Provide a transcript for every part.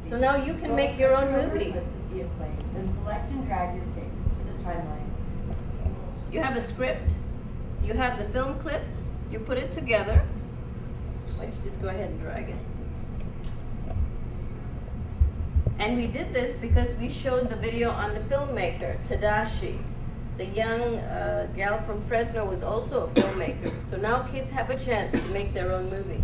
So now you can make your own movie. To see it played. Then select and drag your picks to the timeline. You have a script, you have the film clips, you put it together. Why don't you just go ahead and drag it? And we did this because we showed the video on the filmmaker, Tadashi. The young gal from Fresno was also a filmmaker. So now kids have a chance to make their own movie.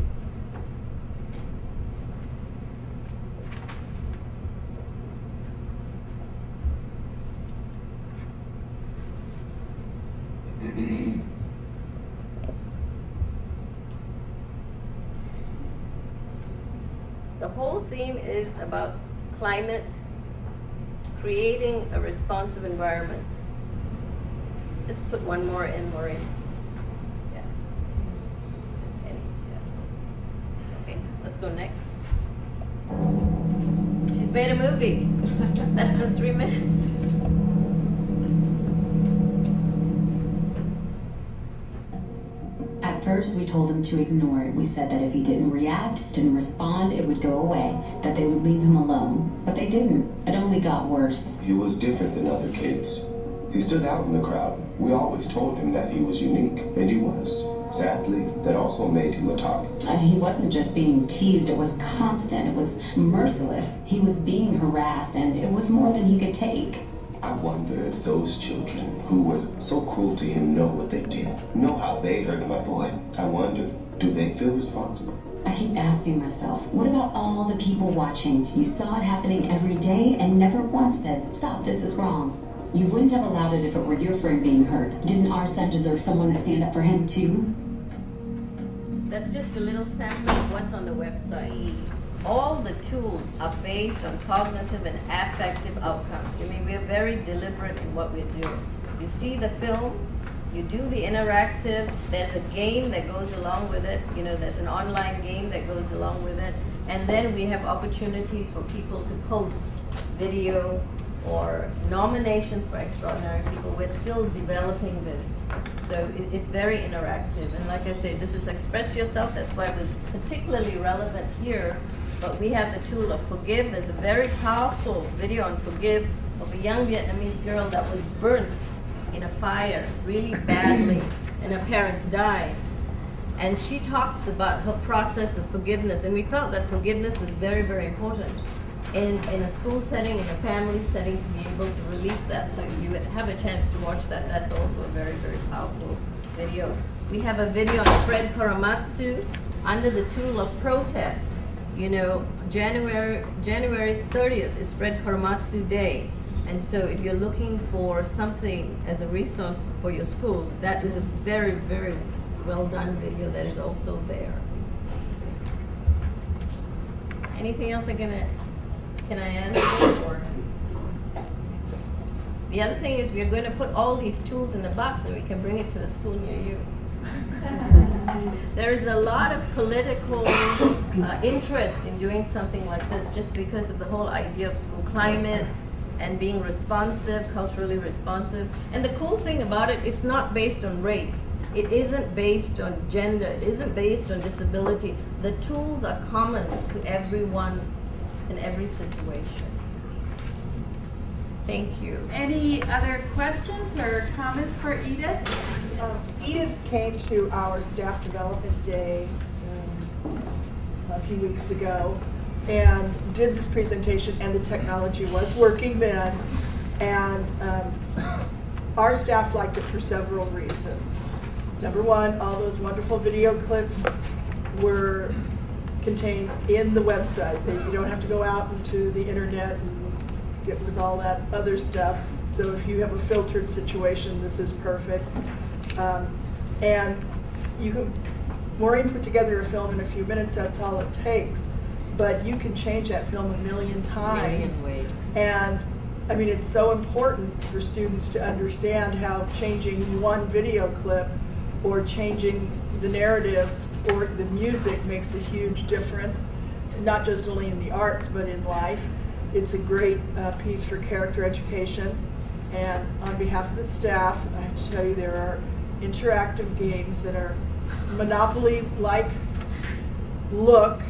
The whole theme is about climate, creating a responsive environment. Just put one more in, Maureen. Yeah. Just any, yeah. Okay, let's go next. She's made a movie. Less than 3 minutes. At first, we told him to ignore it. We said that if he didn't react, didn't respond, it would go away, that they would leave him alone. But they didn't. It only got worse. He was different than other kids. He stood out in the crowd. We always told him that he was unique, and he was. Sadly, that also made him a target. He wasn't just being teased, it was constant, it was merciless. He was being harassed, and it was more than he could take. I wonder if those children who were so cruel to him know what they did, know how they hurt my boy. I wonder, do they feel responsible? I keep asking myself, what about all the people watching? You saw it happening every day and never once said, stop, this is wrong. You wouldn't have allowed it if it were your friend being hurt. Didn't our son deserve someone to stand up for him too? That's just a little sample of what's on the website. All the tools are based on cognitive and affective outcomes. I mean, we're very deliberate in what we're doing. You see the film, you do the interactive, there's a game that goes along with it, you know, there's an online game that goes along with it, and then we have opportunities for people to post video or nominations for extraordinary people. We're still developing this. So it's very interactive. And like I said, this is Express Yourself. That's why it was particularly relevant here. But we have the tool of Forgive. There's a very powerful video on Forgive of a young Vietnamese girl that was burnt in a fire really badly, and her parents died. And she talks about her process of forgiveness. And we felt that forgiveness was very, very important in a school setting, in a family setting, to be able to release that. So if you have a chance to watch that, that's also a very, very powerful video. We have a video on Fred Korematsu under the tool of protest. You know, January 30th is Fred Korematsu Day. And so if you're looking for something as a resource for your schools, that is a very, very well done video that is also there. Anything else can I answer? Or the other thing is we're going to put all these tools in the box and we can bring it to a school near you. There is a lot of political interest in doing something like this just because of the whole idea of school climate and being responsive, culturally responsive. And the cool thing about it, it's not based on race. It isn't based on gender. It isn't based on disability. The tools are common to everyone in every situation. Thank you. Any other questions or comments for Edith? Edith came to our staff development day a few weeks ago and did this presentation, and the technology was working then. And our staff liked it for several reasons. Number one, all those wonderful video clips were contained in the website. You don't have to go out into the internet and get with all that other stuff. So if you have a filtered situation, this is perfect. And you can, Maureen put together a film in a few minutes, that's all it takes. But you can change that film a million times. Ways. And I mean, it's so important for students to understand how changing one video clip or changing the narrative or the music makes a huge difference, not just only in the arts, but in life. It's a great piece for character education. And on behalf of the staff, I have to tell you there are interactive games that are Monopoly-like look,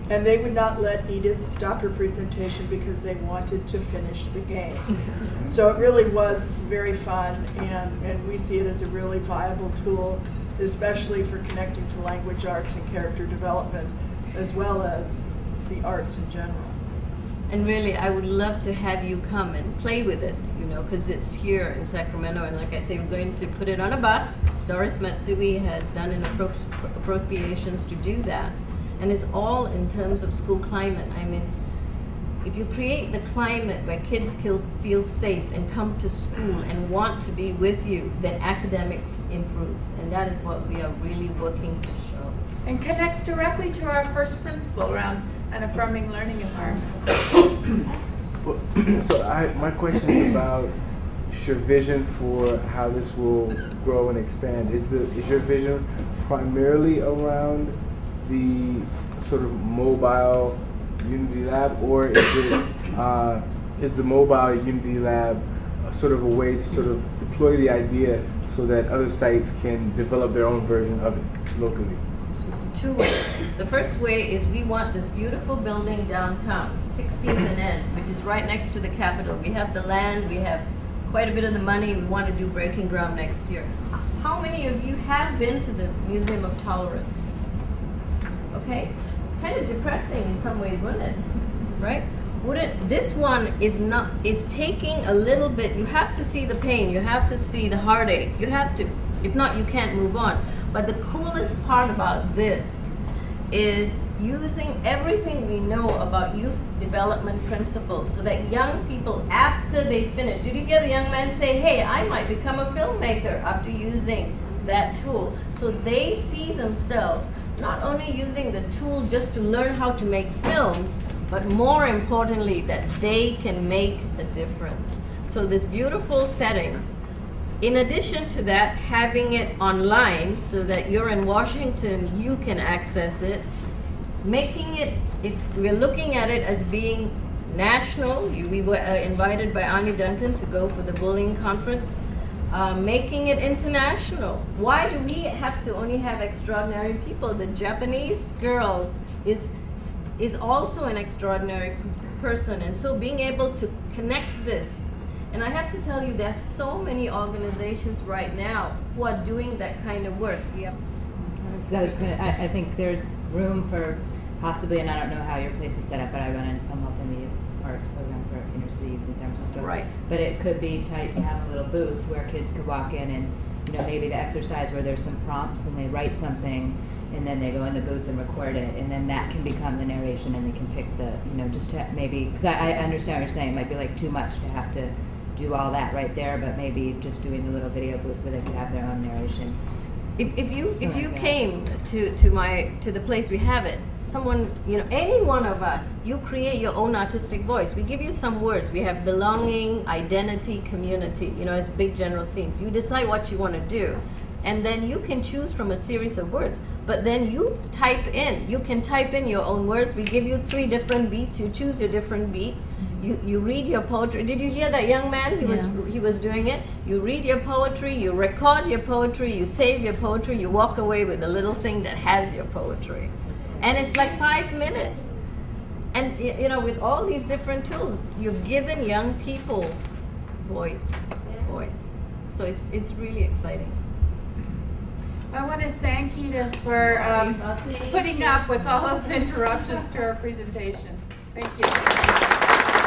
And they would not let Edith stop her presentation because they wanted to finish the game. So it really was very fun, and we see it as a really viable tool, especially for connecting to language arts and character development, as well as the arts in general. And really, I would love to have you come and play with it, you know, because it's here in Sacramento, and like I say, we're going to put it on a bus. Doris Matsui has done an appropriations to do that. And it's all in terms of school climate. I mean, if you create the climate where kids feel safe and come to school and want to be with you, then academics improves. And that is what we are really working to show. And connects directly to our first principle around an affirming learning environment. So my question is about your vision for how this will grow and expand. Is your vision primarily around the sort of mobile Unity Lab, or is the mobile Unity Lab sort of a way to sort of deploy the idea so that other sites can develop their own version of it locally? Two ways. The first way is we want this beautiful building downtown, 16th and N, which is right next to the Capitol. We have the land, we have quite a bit of the money, we want to do breaking ground next year. How many of you have been to the Museum of Tolerance? Okay? Kind of depressing in some ways, wouldn't it? Right? This one is taking a little bit. You have to see the pain, you have to see the heartache, you have to, if not, you can't move on. But the coolest part about this is using everything we know about youth development principles so that young people, after they finish, did you hear the young man say, hey, I might become a filmmaker after using that tool? So they see themselves not only using the tool just to learn how to make films, but more importantly, that they can make a difference. So this beautiful setting, in addition to that, having it online so that you're in Washington, you can access it, making it, we're looking at it as being national. We were invited by Ani Duncan to go for the bullying conference, making it international. Why do we have to only have extraordinary people? The Japanese girl is also an extraordinary person, and so being able to connect this. And I have to tell you, there are so many organizations right now who are doing that kind of work. I think there's room for possibly, and I don't know how your place is set up, but I run a multimedia arts program for inner city youth in San Francisco. Right. But it could be tight to have a little booth where kids could walk in and, you know, maybe the exercise where there's some prompts and they write something and then they go in the booth and record it, and then that can become the narration, and they can pick the, you know, just to maybe, because I understand what you're saying, it might be like too much to have to do all that right there, but maybe just doing the little video booth where they could have their own narration. If you came to the place we have it, someone, you know, any one of us, you create your own artistic voice. We give you some words. We have belonging, identity, community, you know, as big general themes. You decide what you want to do, and then you can choose from a series of words. But then you can type in your own words. We give you 3 different beats. You choose your different beat. You read your poetry. Did you hear that young man? He was doing it. You read your poetry, you record your poetry, you save your poetry, you walk away with a little thing that has your poetry. And it's like 5 minutes. And you know, with all these different tools, you've given young people voice. So it's really exciting. I want to thank Edith for putting up with all of the interruptions to our presentation. Thank you.